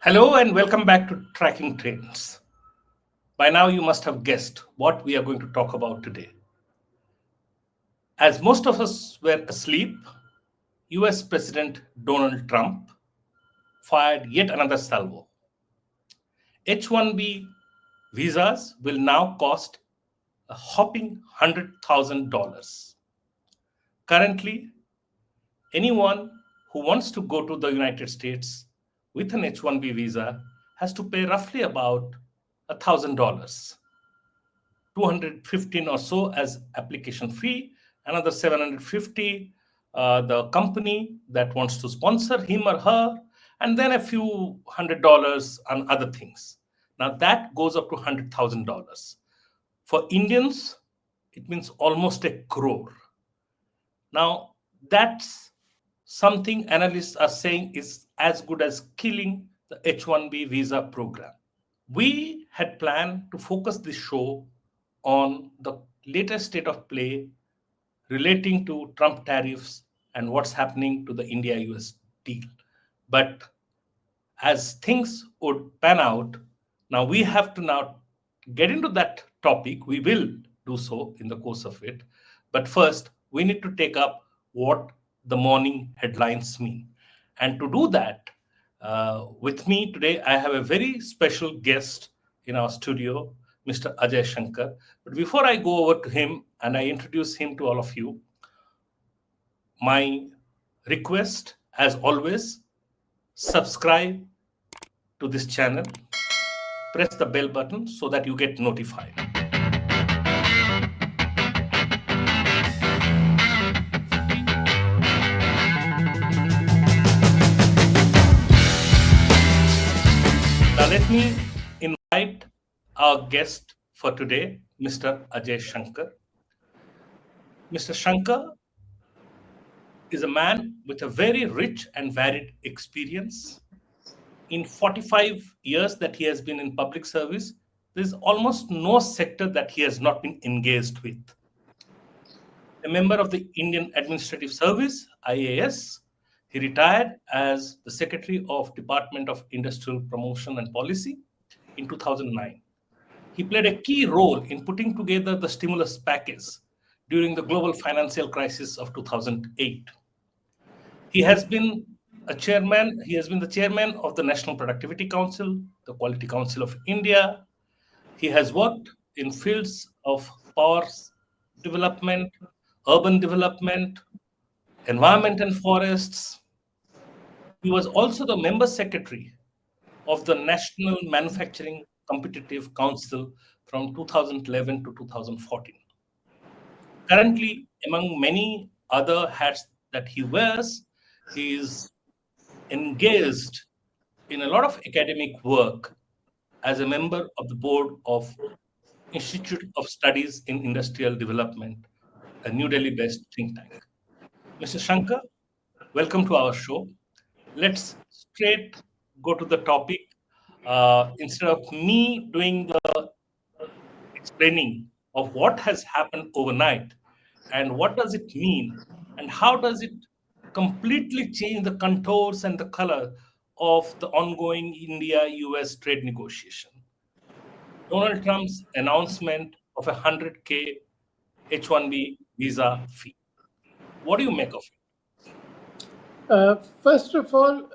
Hello and welcome back to Tracking Trends. By now, you must have guessed what we are going to talk about today. As most of us were asleep, US President Donald Trump fired yet another salvo. H1B visas will now cost a hopping $100,000. Currently, anyone who wants to go to the United States with an H1B visa has to pay roughly about $1,000. 215 or so as application fee, another 750 the company that wants to sponsor him or her, and then a few $100 on other things. Now that goes up to $100,000. For Indians, it means almost a crore. Now that's something analysts are saying is as good as killing the H1B visa program. We had planned to focus this show on the latest state of play relating to Trump tariffs and what's happening to the India US deal. But as things would pan out, now we have to now get into that topic. We will do so in the course of it. But first, we need to take up what the morning headlines mean. And to do that, with me today, I have a very special guest in our studio, Mr. Ajay Shankar. But before I go over to him and I introduce him to all of you, my request, as always, subscribe to this channel, press the bell button so that you get notified. Now, let me invite our guest for today, Mr. Ajay Shankar. Mr. Shankar is a man with a very rich and varied experience. In 45 years that he has been in public service, there's almost no sector that he has not been engaged with. A member of the Indian Administrative Service, IAS, he retired as the Secretary of Department of Industrial Promotion and Policy in 2009. He played a key role in putting together the stimulus package during the global financial crisis of 2008. He has been he has been the chairman of the National Productivity Council, the Quality Council of India. He has worked in fields of power development, urban development, environment and forests. He was also the member secretary of the National Manufacturing Competitive Council from 2011 to 2014. Currently, among many other hats that he wears, he is engaged in a lot of academic work as a member of the board of Institute of Studies in Industrial Development, a New Delhi-based think tank. Mr. Shankar, welcome to our show. Let's straight go to the topic. Instead of me doing the explaining of what has happened overnight and what does it mean and how does it completely change the contours and the color of the ongoing India-US trade negotiation. Donald Trump's announcement of a 100K H1B visa fee. What do you make of it? First of all,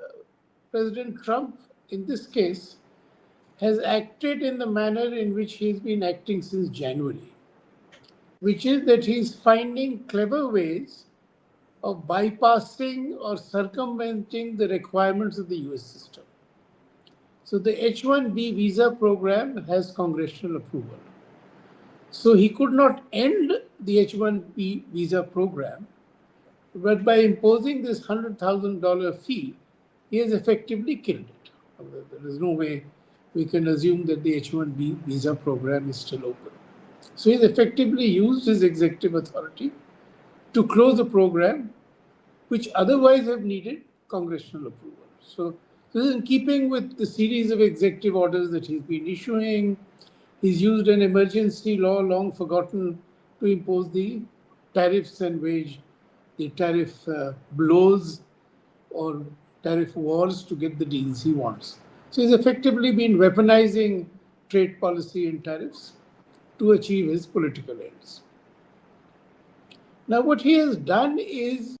President Trump, in this case, has acted in the manner in which he's been acting since January, which is that he's finding clever ways of bypassing or circumventing the requirements of the US system. So the H1B visa program has congressional approval. So he could not end the H1B visa program, but by imposing this $100,000 fee, he has effectively killed it. There is no way we can assume that the H1B visa program is still open. So he's effectively used his executive authority to close the program, which otherwise have needed congressional approval. So this is in keeping with the series of executive orders that he's been issuing. He's used an emergency law long forgotten to impose the tariffs and wage the tariff blows or tariff wars to get the deals he wants. So he's effectively been weaponizing trade policy and tariffs to achieve his political ends. Now, what he has done is,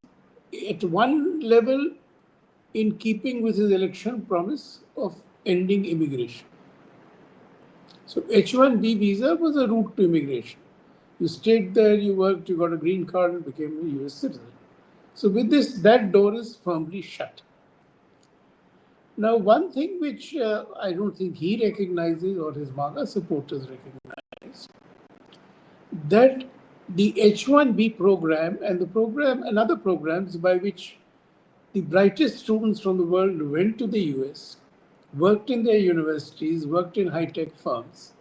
at one level, in keeping with his election promise of ending immigration. So, H1B visa was a route to immigration. You stayed there, you worked, you got a green card, and became a US citizen. So, with this, that door is firmly shut. Now, one thing which I don't think he recognizes or his MAGA supporters recognize, that the H1B program and the program and other programs by which the brightest students from the world went to the US, worked in their universities, worked in high tech firms,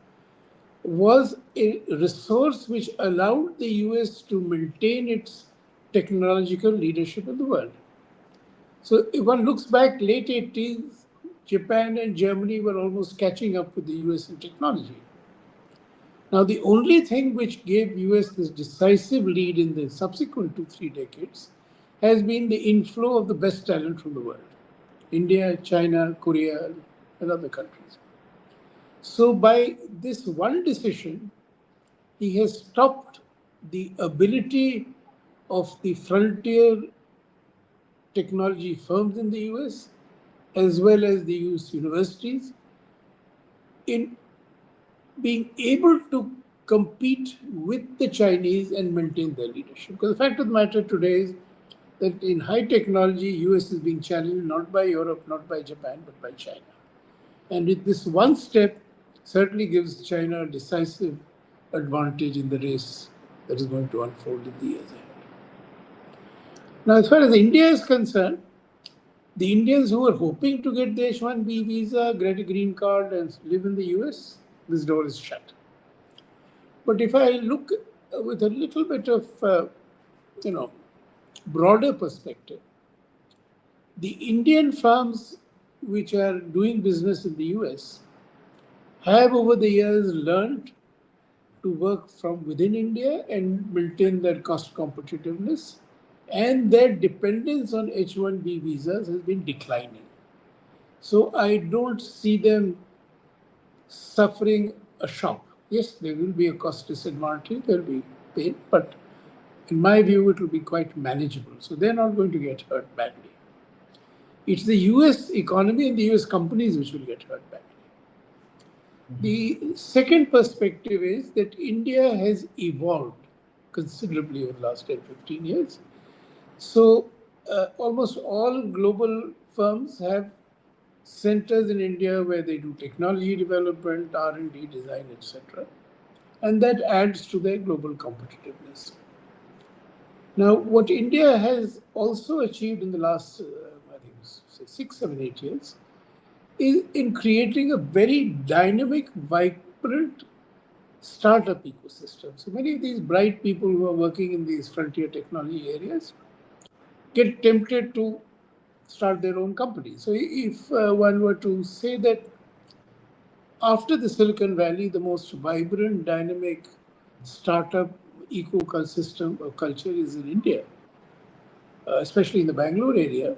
was a resource which allowed the US to maintain its technological leadership in the world. So if one looks back, late 80s, Japan and Germany were almost catching up with the US in technology. Now, the only thing which gave US this decisive lead in the subsequent 2, 3 decades has been the inflow of the best talent from the world. India, China, Korea, and other countries. So by this one decision, he has stopped the ability of the frontier technology firms in the US, as well as the US universities, in being able to compete with the Chinese and maintain their leadership. Because the fact of the matter today is that in high technology, US is being challenged not by Europe, not by Japan, but by China. And with this one step, certainly gives China a decisive advantage in the race that is going to unfold in the years ahead. Now, as far as India is concerned, the Indians who are hoping to get the H1B visa, get a green card, and live in the US, this door is shut. But if I look with a little bit of, you know, broader perspective, the Indian firms which are doing business in the US have over the years learned to work from within India and maintain their cost competitiveness, and their dependence on H1B visas has been declining. So I don't see them suffering a shock. Yes, there will be a cost disadvantage, there will be pain, but in my view, it will be quite manageable. So they're not going to get hurt badly. It's the US economy and the US companies which will get hurt badly. The second perspective is that India has evolved considerably over the last 10, 15 years. So almost all global firms have centers in India where they do technology development, R&D, design, etc. And that adds to their global competitiveness. Now, what India has also achieved in the last, I think, say 6, 7, 8 years, is in creating a very dynamic, vibrant startup ecosystem. So many of these bright people who are working in these frontier technology areas get tempted to start their own company. So if one were to say that after the Silicon Valley, the most vibrant, dynamic startup ecosystem or culture is in India, especially in the Bangalore area,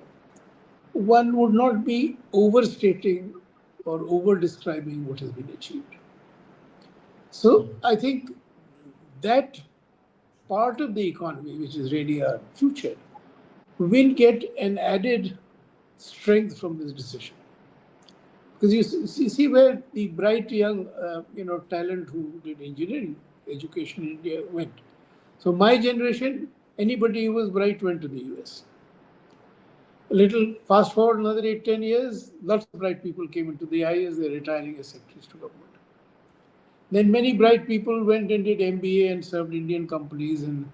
one would not be overstating or over describing what has been achieved. So I think that part of the economy, which is really our future, will get an added strength from this decision. Because you see where the bright young, talent who did engineering education in India went. So my generation, anybody who was bright went to the US. A little fast forward another 8, 10 years, lots of bright people came into the IS, they're retiring as secretaries to government. Then many bright people went and did MBA and served Indian companies in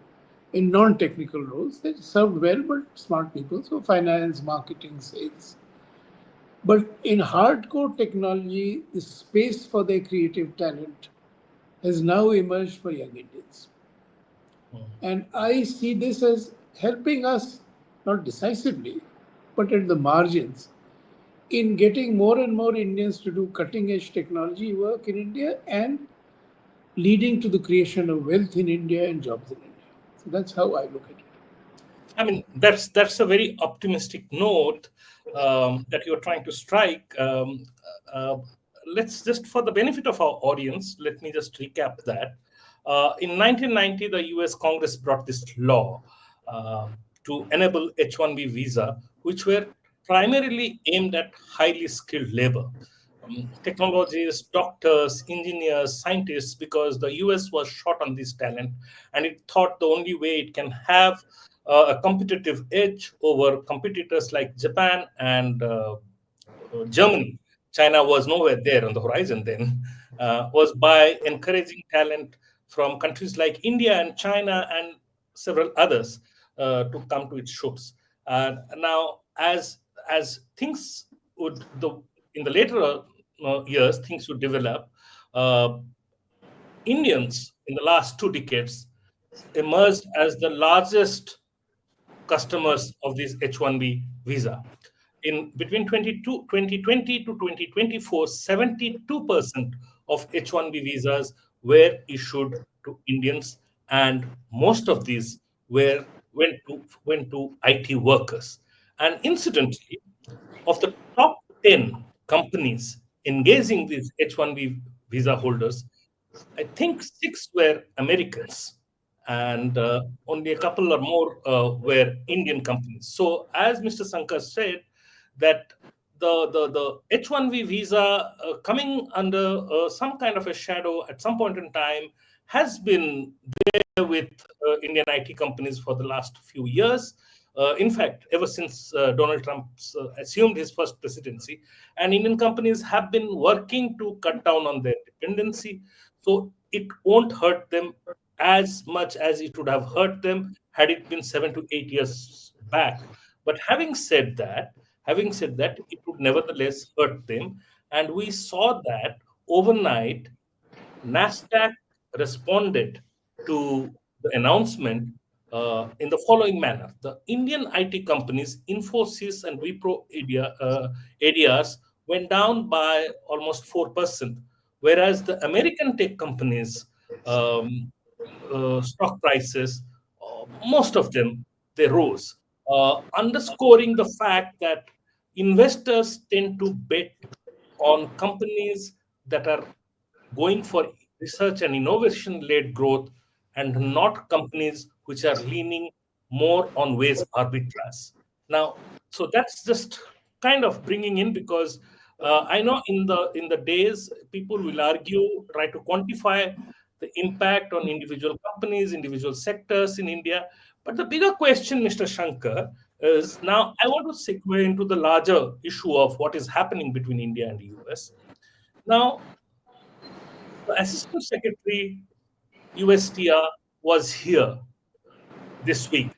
non-technical roles. They served well, but smart people, so finance, marketing, sales. But in hardcore technology, the space for their creative talent has now emerged for young Indians. And I see this as helping us, not decisively, but at the margins, in getting more and more Indians to do cutting edge technology work in India and leading to the creation of wealth in India and jobs in India. So that's how I look at it. I mean, that's a very optimistic note that you're trying to strike. let's just, for the benefit of our audience, let me just recap that. In 1990, the US Congress brought this law uh, to enable H1B visa, which were primarily aimed at highly skilled labor. Technologists, doctors, engineers, scientists, because the US was short on this talent and it thought the only way it can have a competitive edge over competitors like Japan and Germany, China was nowhere there on the horizon then, was by encouraging talent from countries like India and China and several others to come to its shores. Now, as things would the in the later years, things would develop. Uh, Indians in the last 2 decades emerged as the largest customers of this H1B visa. In between 2020 to 2024, 72% of H1B visas were issued to Indians, and most of these went to IT workers. And incidentally, of the top 10 companies engaging these H1B visa holders, I think six were Americans, and only a couple or more were Indian companies. So, as Mr. Shankar said, that the H1B visa coming under some kind of a shadow at some point in time has been with Indian IT companies for the last few years. In fact, ever since Donald Trump assumed his first presidency, and Indian companies have been working to cut down on their dependency. So it won't hurt them as much as it would have hurt them had it been 7 to 8 years back. But having said that, it would nevertheless hurt them. And we saw that overnight NASDAQ responded to the announcement in the following manner. The Indian IT companies, Infosys and Wipro ADRs, went down by almost 4%, whereas the American tech companies' stock prices, most of them, they rose, underscoring the fact that investors tend to bet on companies that are going for research and innovation led growth and not companies which are leaning more on ways arbitrage. Now, so that's just kind of bringing in, because I know in the days people will argue, try to quantify the impact on individual companies, individual sectors in India. But the bigger question, Mr. Shankar, is now I want to segue into the larger issue of what is happening between India and the US. Now, the Assistant Secretary USTR was here this week,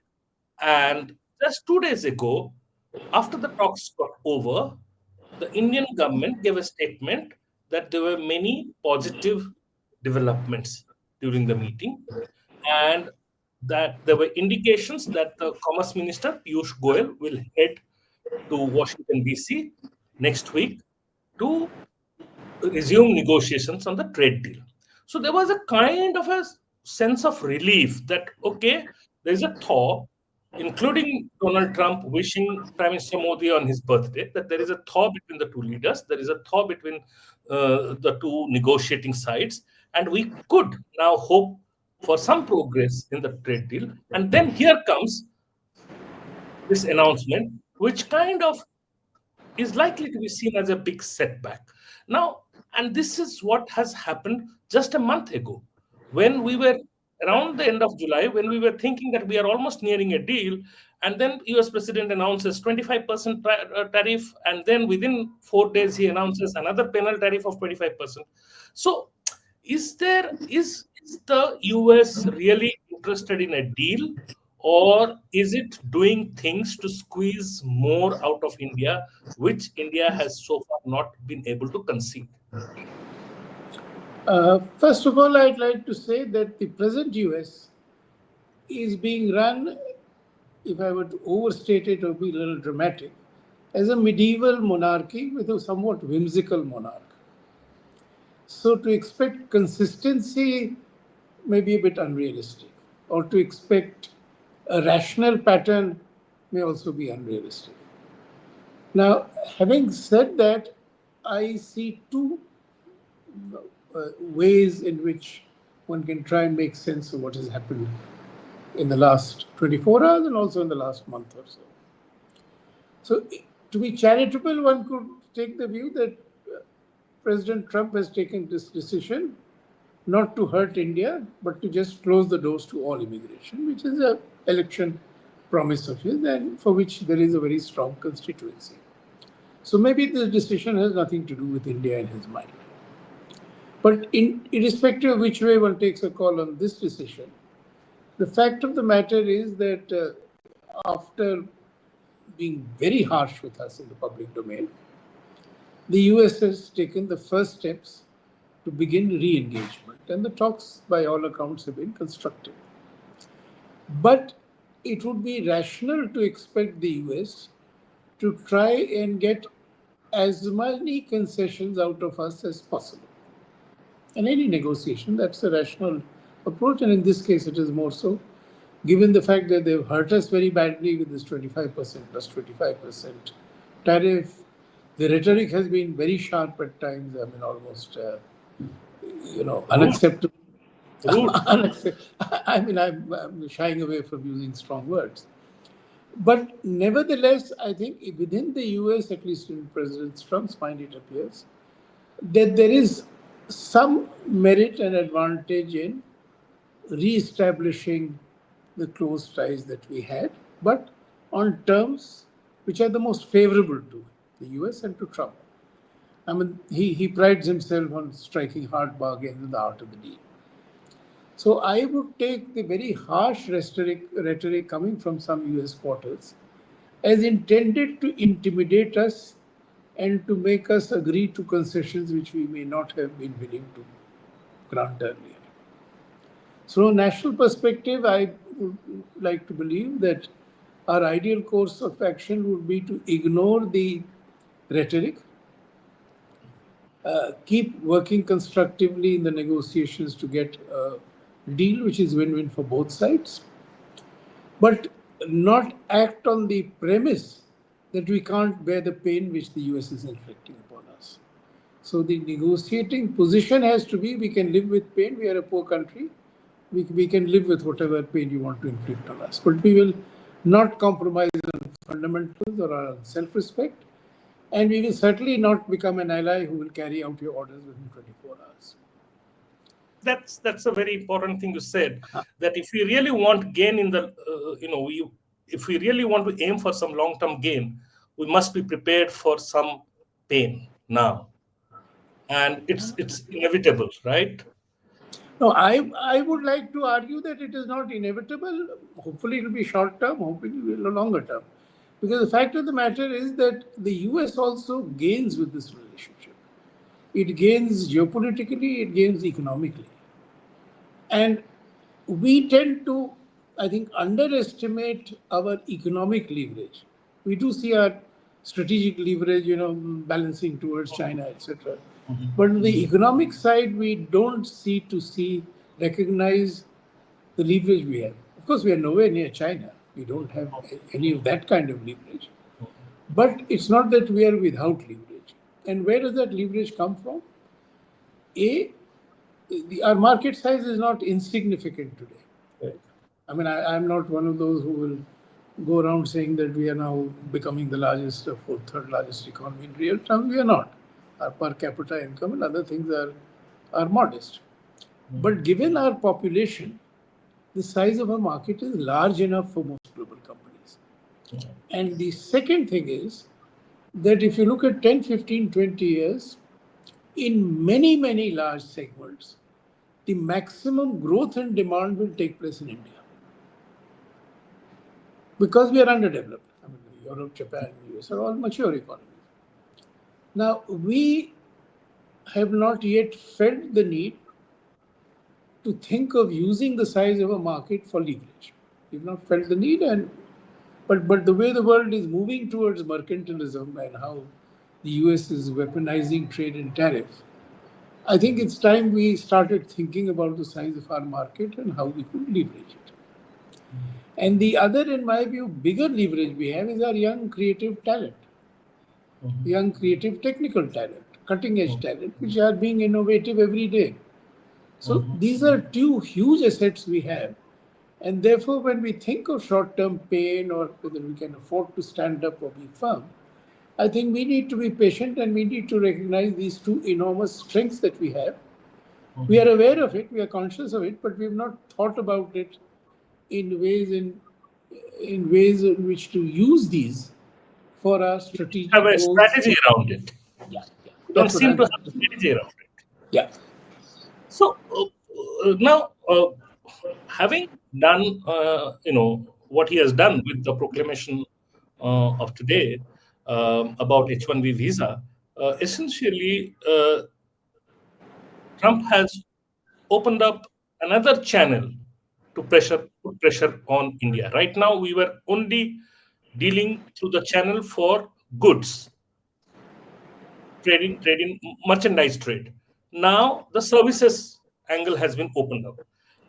and just 2 days ago, after the talks got over, the Indian government gave a statement that there were many positive developments during the meeting, and that there were indications that the Commerce Minister Piyush Goyal will head to Washington DC next week to resume negotiations on the trade deal. So there was a kind of a sense of relief that, okay, there's a thaw, including Donald Trump wishing Prime Minister Modi on his birthday, that there is a thaw between the two leaders, there is a thaw between the two negotiating sides, and we could now hope for some progress in the trade deal. And then here comes this announcement, which kind of is likely to be seen as a big setback. Now, and this is what has happened just a month ago, when we were around the end of July, when we were thinking that we are almost nearing a deal, and then US President announces 25% tariff, and then within 4 days he announces another penal tariff of 25%. So, is the US really interested in a deal, or is it doing things to squeeze more out of India, which India has so far not been able to concede? First of all, I'd like to say that the present US is being run, if I were to overstate it or be a little dramatic, as a medieval monarchy with a somewhat whimsical monarch. So to expect consistency may be a bit unrealistic, or to expect a rational pattern may also be unrealistic. Now, having said that, I see two ways in which one can try and make sense of what has happened in the last 24 hours and also in the last month or so. So, to be charitable, one could take the view that President Trump has taken this decision not to hurt India, but to just close the doors to all immigration, which is a election promise of his and for which there is a very strong constituency. So maybe this decision has nothing to do with India in his mind. But irrespective of which way one takes a call on this decision, the fact of the matter is that after being very harsh with us in the public domain, the US has taken the first steps to begin re-engagement, and the talks, by all accounts, have been constructive. But it would be rational to expect the US to try and get as many concessions out of us as possible. In any negotiation, that's a rational approach, and in this case, it is more so, given the fact that they've hurt us very badly with this 25% plus 25% tariff. The rhetoric has been very sharp at times. I mean, almost, Rude. unacceptable. Rude. I mean, I'm shying away from using strong words. But nevertheless, I think within the US, at least in President Trump's mind, it appears that there is some merit and advantage in re-establishing the close ties that we had, but on terms which are the most favorable to the US and to Trump. I mean, he prides himself on striking hard bargains in the art of the deal. So I would take the very harsh rhetoric coming from some US quarters as intended to intimidate us and to make us agree to concessions which we may not have been willing to grant earlier. So, from a national perspective, I would like to believe that our ideal course of action would be to ignore the rhetoric, keep working constructively in the negotiations to get a deal which is win-win for both sides, but not act on the premise that we can't bear the pain which the US is inflicting upon us. So the negotiating position has to be, we can live with pain, we are a poor country, we can live with whatever pain you want to inflict on us. But we will not compromise on fundamentals or our self-respect, and we will certainly not become an ally who will carry out your orders within 24 hours. That's a very important thing you said. That if we really want gain in the, if we really want to aim for some long-term gain, we must be prepared for some pain now, and it's inevitable, right? No, I would like to argue that it is not inevitable. Hopefully, it will be short term, hopefully, it will be longer term. Because the fact of the matter is that the US also gains with this relationship. It gains geopolitically, it gains economically. And we tend to, I think, underestimate our economic leverage. We do see our strategic leverage, balancing towards China, etc. But on the economic side, we don't recognize the leverage we have. Of course, we are nowhere near China. We don't have any of that kind of leverage. But it's not that we are without leverage. And where does that leverage come from? Our market size is not insignificant today. Right. I mean, I'm not one of those who will go around saying that we are now becoming the largest or fourth, third largest economy in real terms. We are not. Our per capita income and other things are modest. But given our population, the size of our market is large enough for most global companies. And the second thing is that if you look at 10, 15, 20 years, in many, many large segments, the maximum growth and demand will take place in India. Because we are underdeveloped. I mean, Europe, Japan, US are all mature economies. Now, we have not yet felt the need to think of using the size of a market for leverage. We've not felt the need, but the way the world is moving towards mercantilism and how the US is weaponizing trade and tariff, I think it's time we started thinking about the size of our market and how we could leverage it. And the other, in my view, bigger leverage we have is our young creative talent, young creative technical talent. cutting edge talent, which are being innovative every day. So Mhm. these are two huge assets we have. And therefore, when we think of short term pain or whether we can afford to stand up or be firm, I think we need to be patient and we need to recognize these two enormous strengths that we have. We are Mhm. aware of it, we are conscious of it, but we've not thought about it in ways in ways in which to use these for our Have strategic a goals. strategy around it. Yeah, yeah. You don't That's what seem I'm to have trying to a say. strategy around it. Yeah. So now, having done, what he has done with the proclamation of today about H1B visa, essentially, Trump has opened up another channel to put pressure on India. Right now, we were only dealing through the channel for goods, trading, merchandise trade. Now, the services angle has been opened up,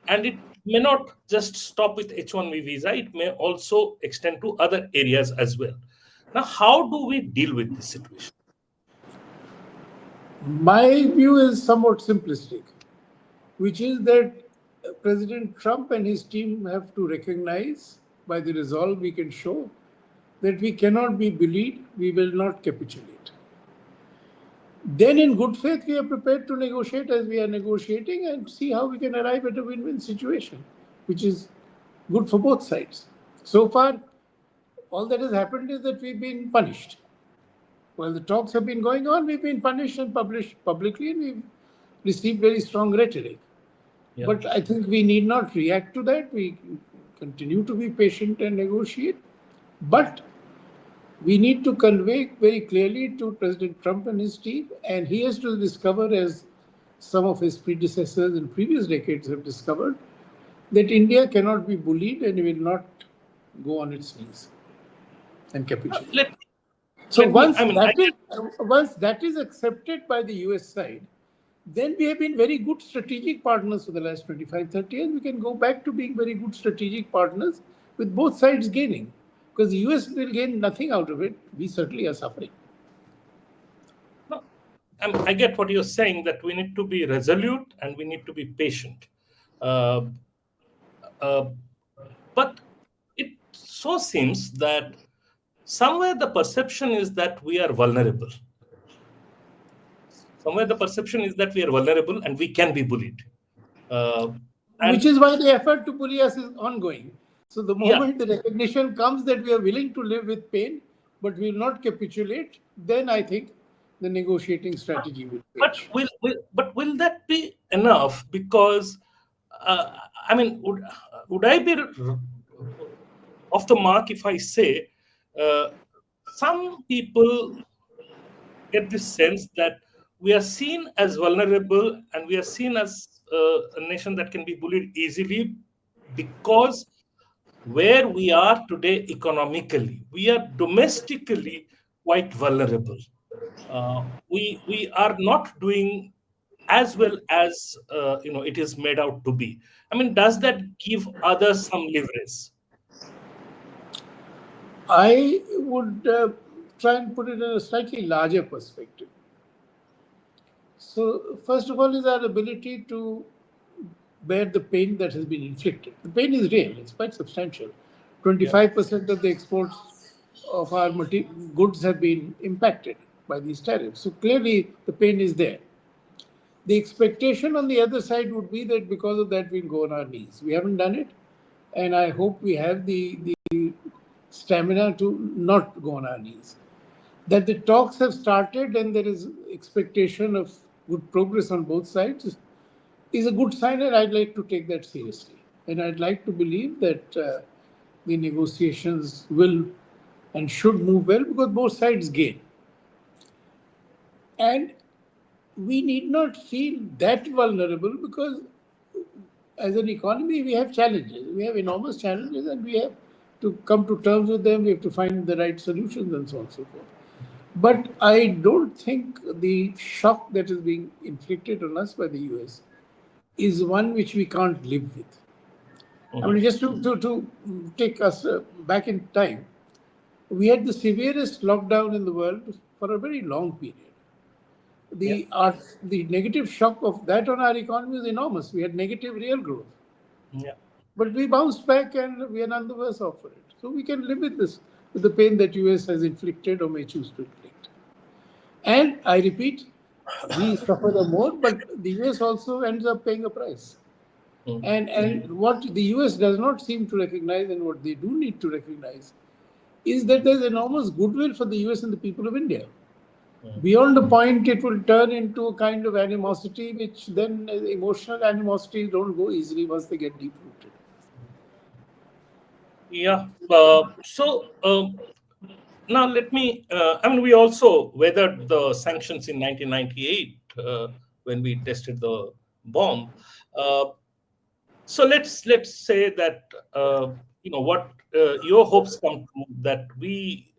and it may not just stop with H1B visa. It may also extend to other areas as well. Now, how do we deal with this situation? My view is somewhat simplistic, which is that President Trump and his team have to recognize by the resolve we can show that we cannot be bullied, we will not capitulate. Then, in good faith, we are prepared to negotiate as we are negotiating and see how we can arrive at a win win situation, which is good for both sides. So far, all that has happened is that we've been punished. While the talks have been going on, we've been punished and published publicly, and we've received very strong rhetoric. Yeah. But I think we need not react to that. We continue to be patient and negotiate. But we need to convey very clearly to President Trump and his team, and he has to discover, as some of his predecessors in previous decades have discovered, that India cannot be bullied and will not go on its knees and capitulate. Let So let me. I mean, I get. once that is accepted by the US side, then we have been very good strategic partners for the last 25, 30 years. We can go back to being very good strategic partners with both sides gaining. Because the US will gain nothing out of it. We certainly are suffering. No, I get what you're saying, that we need to be resolute and we need to be patient. Uh, uh, but it so seems that somewhere the perception is that we are vulnerable. Somewhere the perception is that we are vulnerable and we can be bullied. Uh, Which and is why the effort to bully us is ongoing. So the yeah, moment the recognition comes that we are willing to live with pain, but will not capitulate, then I think the negotiating strategy will but change. will that be enough? Because uh, I mean, would I be off the mark if I say uh, some people get this sense that we are seen as vulnerable and we are seen as a nation that can be bullied easily because where we are today economically, we are domestically quite vulnerable. We are not doing as well as it is made out to be. I mean, does that give others some leverage? I would try and put it in a slightly larger perspective. So, first of all, is our ability to bear the pain that has been inflicted. The pain is real, it's quite substantial. Yeah. 25% of the exports of our goods have been impacted by these tariffs. So, clearly, the pain is there. The expectation on the other side would be that because of that, we'll go on our knees. We haven't done it, and I hope we have the stamina to not go on our knees. That the talks have started and there is expectation of good progress on both sides is a good sign, and I'd like to take that seriously. And I'd like to believe that the negotiations will and should move well because both sides gain. And we need not feel that vulnerable because as an economy we have challenges. We have enormous challenges and we have to come to terms with them. We have to find the right solutions and so on and so forth. But I don't think the shock that is being inflicted on us by the US is one which we can't live with. I mean, Mhm. just to take us back in time, we had the severest lockdown in the world for a very long period. Yeah. the negative shock of that on our economy is enormous. We had negative real growth. Yeah. But we bounced back and we are none the worse off for it. So we can live with this, with the pain that US has inflicted or may choose to inflict. And I repeat, we suffer the more, but the US also ends up paying a price. Mm. And what the US does not seem to recognize and what they do need to recognize is that there's enormous goodwill for the US and the people of India. Beyond the point, it will turn into a kind of animosity, which then emotional animosities don't go easily once they get deep rooted. Yeah. Now let me. I mean, we also weathered the sanctions in 1998 when we tested the bomb. Uh, so let's say that what your hopes come true, that we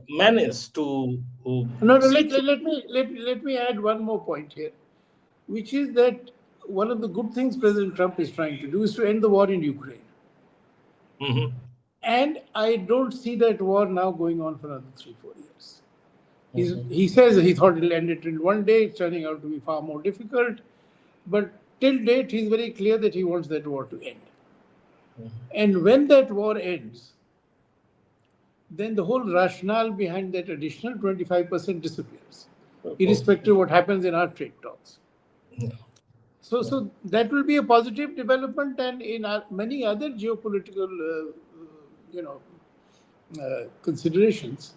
manage to No, no, see let, through. let, let me let me add one more point here, which is that one of the good things President Trump is trying to do is to end the war in Ukraine. Mhm, And I don't see that war now going on for another 3, 4 years. mhm, He says he thought he'll end it in one day. It's turning out to be far more difficult. But till date, he's very clear that he wants that war to end. mhm. And when that war ends, then the whole rationale behind that additional 25% disappears, Oh, irrespective of what happens in our trade talks. yeah, yeah. So that will be a positive development, and in many other geopolitical, considerations,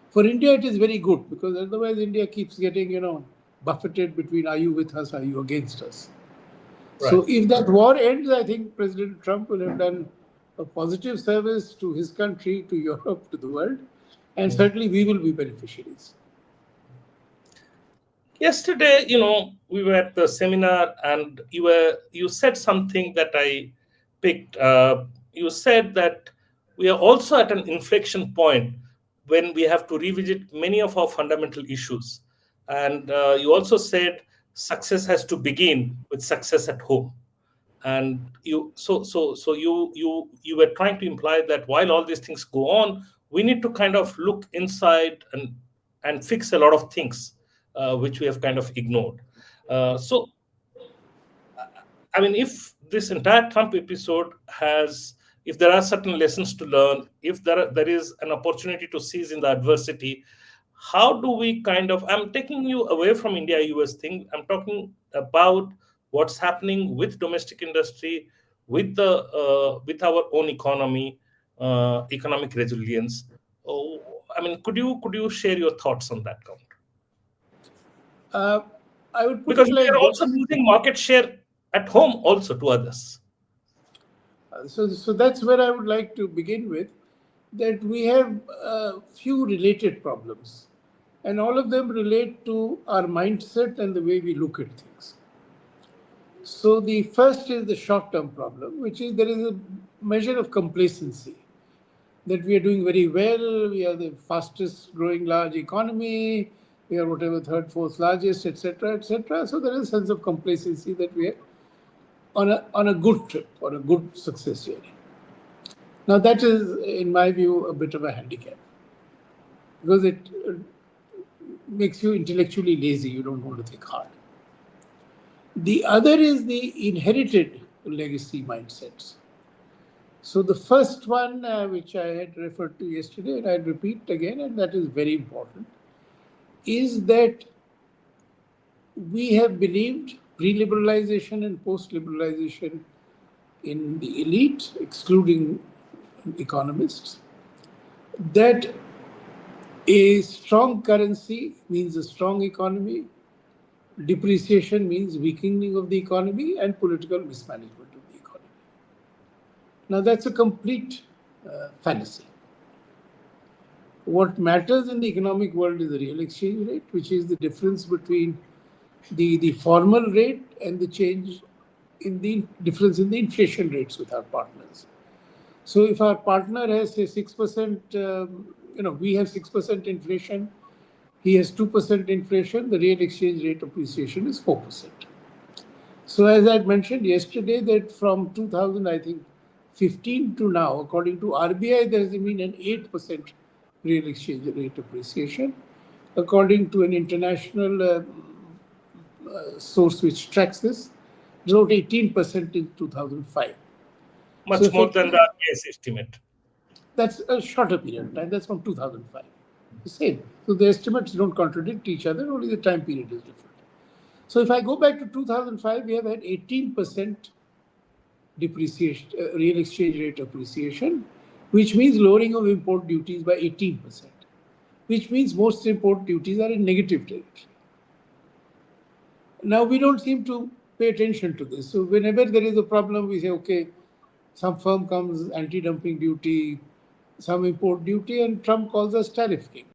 for India it is very good because otherwise India keeps getting buffeted between are you with us, are you against us. Right. So if that war ends, I think President Trump will have done a positive service to his country, to Europe, to the world, and Mm. certainly we will be beneficiaries. Yesterday, we were at the seminar, and you said something that I picked. You said that we are also at an inflection point when we have to revisit many of our fundamental issues. And you also said success has to begin with success at home. And you were trying to imply that while all these things go on, we need to kind of look inside and fix a lot of things which we have kind of ignored. So I mean, if this entire Trump episode has, if there are certain lessons to learn, if there is an opportunity to seize in the adversity, how do we kind of? I'm taking you away from India-US thing. I'm talking about what's happening with domestic industry, with our own economy, economic resilience. Oh, I mean, could you share your thoughts on that count? Uh, I would put Because it we like are also this. losing market share at home also to others. So that's where I would like to begin with, that we have a few related problems, and all of them relate to our mindset and the way we look at things. So the first is the short-term problem, which is there is a measure of complacency that we are doing very well, we are the fastest growing large economy, we are whatever third, fourth largest, etc., etc. So there is a sense of complacency that we are on a good trip, on a good success journey. Now, that is, in my view, a bit of a handicap because it makes you intellectually lazy. You don't want to think hard. The other is the inherited legacy mindsets. So, the first one, which I had referred to yesterday, and I'll repeat again, and that is very important, is that we have believed pre liberalization and post liberalization in the elite, excluding economists, that a strong currency means a strong economy, depreciation means weakening of the economy, and political mismanagement of the economy. Now, that's a complete fallacy. What matters in the economic world is the real exchange rate, which is the difference between the formal rate and the change in the difference in the inflation rates with our partners. So if our partner has say 6%, we have 6% inflation, he has 2% inflation, the real exchange rate appreciation is 4%. So as I mentioned yesterday, that from 2000, I think, 15 to now, according to RBI, there has been an 8% real exchange rate appreciation. according to an international source which tracks this, it was about 18% in 2005. So Much more than the effectively, RBI's estimate. that's a shorter period of time. That's from 2005. The same. So the estimates don't contradict each other, only the time period is different. So if I go back to 2005, we have had 18% depreciation, real exchange rate appreciation, which means lowering of import duties by 18%, which means most import duties are in negative territory. Now we don't seem to pay attention to this. So whenever there is a problem, we say, okay, some firm comes, anti-dumping duty, some import duty, and Trump calls us tariff king.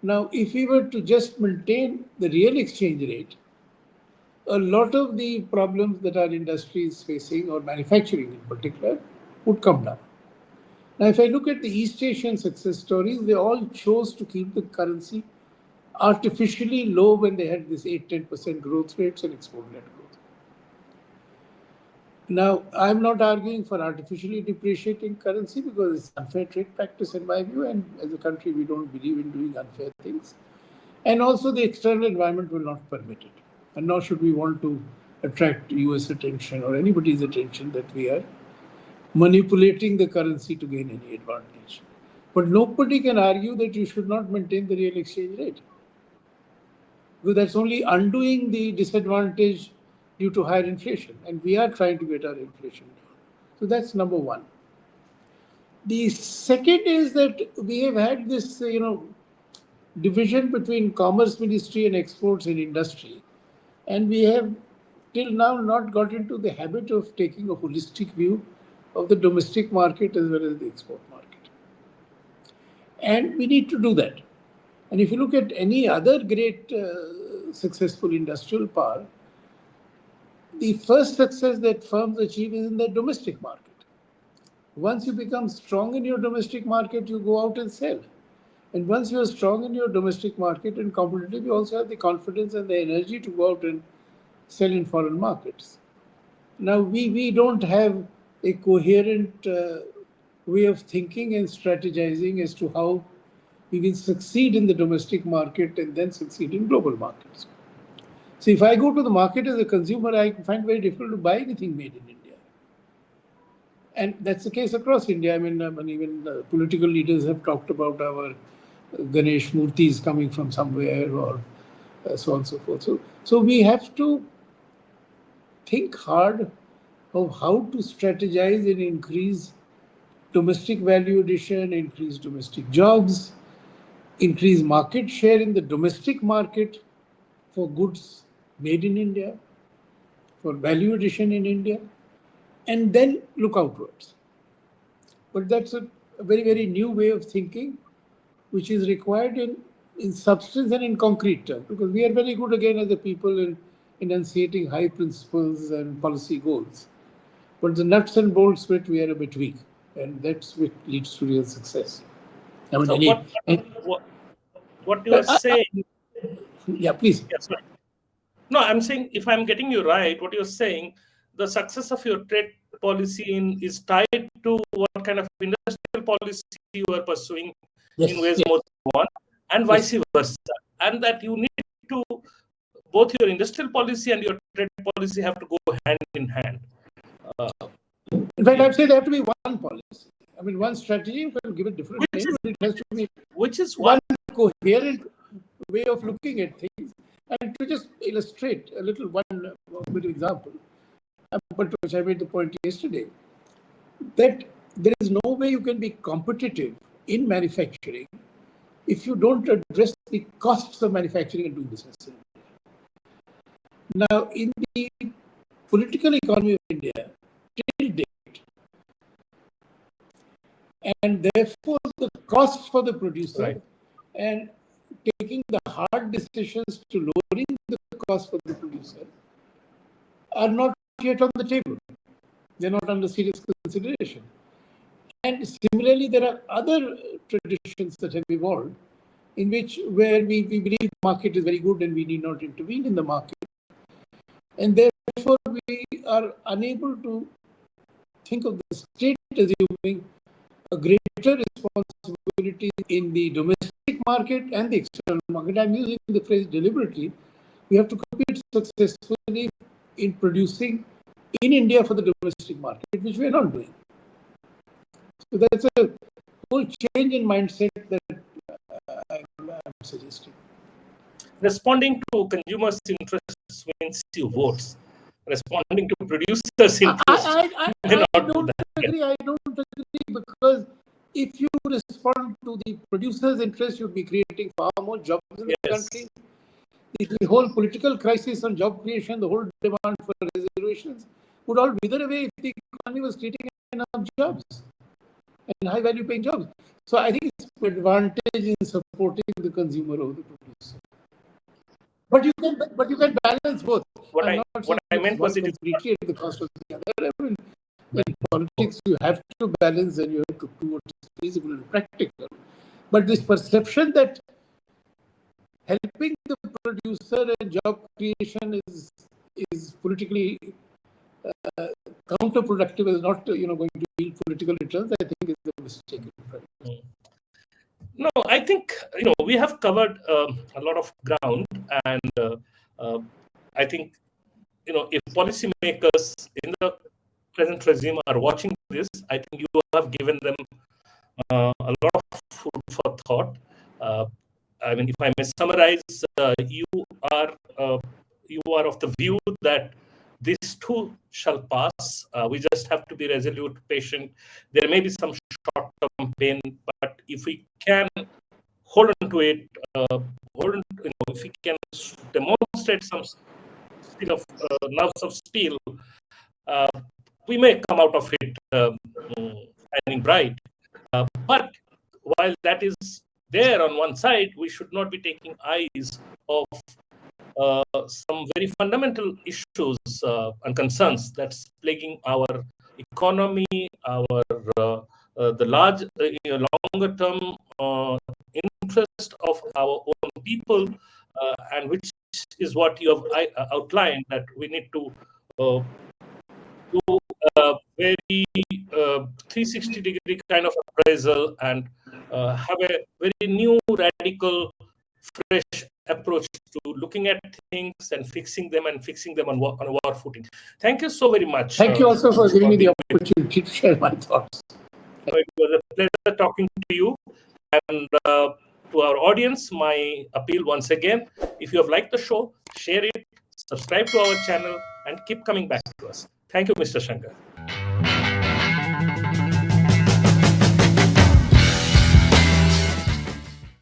Now, if we were to just maintain the real exchange rate, a lot of the problems that our industry is facing, or manufacturing in particular, would come down. Now, if I look at the East Asian success stories, they all chose to keep the currency artificially low when they had this 8-10% growth rates and export-led growth. Now, I'm not arguing for artificially depreciating currency because it's unfair trade practice in my view, and as a country, we don't believe in doing unfair things. And also, the external environment will not permit it. And nor should we want to attract US attention or anybody's attention that we are manipulating the currency to gain any advantage. But nobody can argue that you should not maintain the real exchange rate, because that's only undoing the disadvantage due to higher inflation. And we are trying to get our inflation down. So that's number one. The second is that we have had this, division between Commerce Ministry and Exports and Industry. And we have till now not got into the habit of taking a holistic view of the domestic market as well as the export market. And we need to do that. And if you look at any other great successful industrial power, the first success that firms achieve is in their domestic market. Once you become strong in your domestic market, you go out and sell. And once you are strong in your domestic market and competitive, you also have the confidence and the energy to go out and sell in foreign markets. Now, we don't have a coherent way of thinking and strategizing as to how we will succeed in the domestic market and then succeed in global markets. So if I go to the market as a consumer, I find it very difficult to buy anything made in India. And that's the case across India. I mean even political leaders have talked about our Ganesh Murtis coming from somewhere, or so on and so forth. So we have to think hard of how to strategize and increase domestic value addition, increase domestic jobs, increase market share in the domestic market for goods made in India, for value addition in India, and then look outwards. But that's a very, very new way of thinking, which is required in substance and in concrete terms, because we are very good again as a people in enunciating high principles and policy goals. But the nuts and bolts bit, we are a bit weak, and that's what leads to real success. I mean, So what you are saying? yeah, please. Yeah, sorry. No, I'm saying, if I'm getting you right, what you're saying, the success of your trade policy is tied to what kind of industrial policy you are pursuing in ways more than one, and vice versa. And that you need to, both your industrial policy and your trade policy have to go hand in hand. In fact, I'd say they have to be one policy. I mean, one strategy, you can give it different names, but it has to be one coherent way of looking at things. And to just illustrate a little one bit of example, but which I made the point yesterday, that there is no way you can be competitive in manufacturing if you don't address the costs of manufacturing and doing business. Now, in the political economy of India, till date, and therefore the cost for the producer and taking the hard decisions to lowering the cost for the producer are not yet on the table. They're not under serious consideration. And similarly, there are other traditions that have evolved in where we believe the market is very good and we need not intervene in the market. And therefore, we are unable to think of the state assuming a greater responsibility in the domestic market and the external market. I'm using the phrase deliberately. We have to compete successfully in producing in India for the domestic market, which we are not doing. So that's a whole change in mindset that I'm suggesting. Responding to consumers' interests means you votes. Responding to producers' interests I may not do don't that. agree. I don't agree, because if you respond to the producer's interest, you'd be creating far more jobs in the Yes. country. The whole political crisis on job creation, the whole demand for reservations would all wither away if the economy was creating enough jobs and high value paying jobs. So I think it's an advantage in supporting the consumer over the producer. But you can balance both. What I'm I not what saying I it's meant was one it is completely at the cost of the other. I mean, in politics, you have to balance and you have to do what is feasible and practical. But this perception that helping the producer and job creation is politically counterproductive, is not going to yield political returns, I think is a mistake. No, I think we have covered a lot of ground, and I think if policymakers in the present regime are watching this, I think you have given them a lot of food for thought. I mean, if I may summarize, you are of the view that this too shall pass. We just have to be resolute, patient. There may be some short-term pain, but if we can hold on to it, if we can demonstrate some steel of nerves of steel, uh, we may come out of it shining bright. But while that is there on one side, we should not be taking eyes of some very fundamental issues and concerns that's plaguing our economy, our the large, longer term interest of our own people, and which is what you have outlined, that we need to do a very 360-degree kind of appraisal and have a very new, radical, fresh approach to looking at things and fixing them on a war footing. Thank you so very much. Thank you also for giving me the opportunity to share my thoughts. It was a pleasure talking to you. And to our audience, my appeal once again, if you have liked the show, share it, subscribe to our channel, and keep coming back to us. Thank you, Mr. Shankar.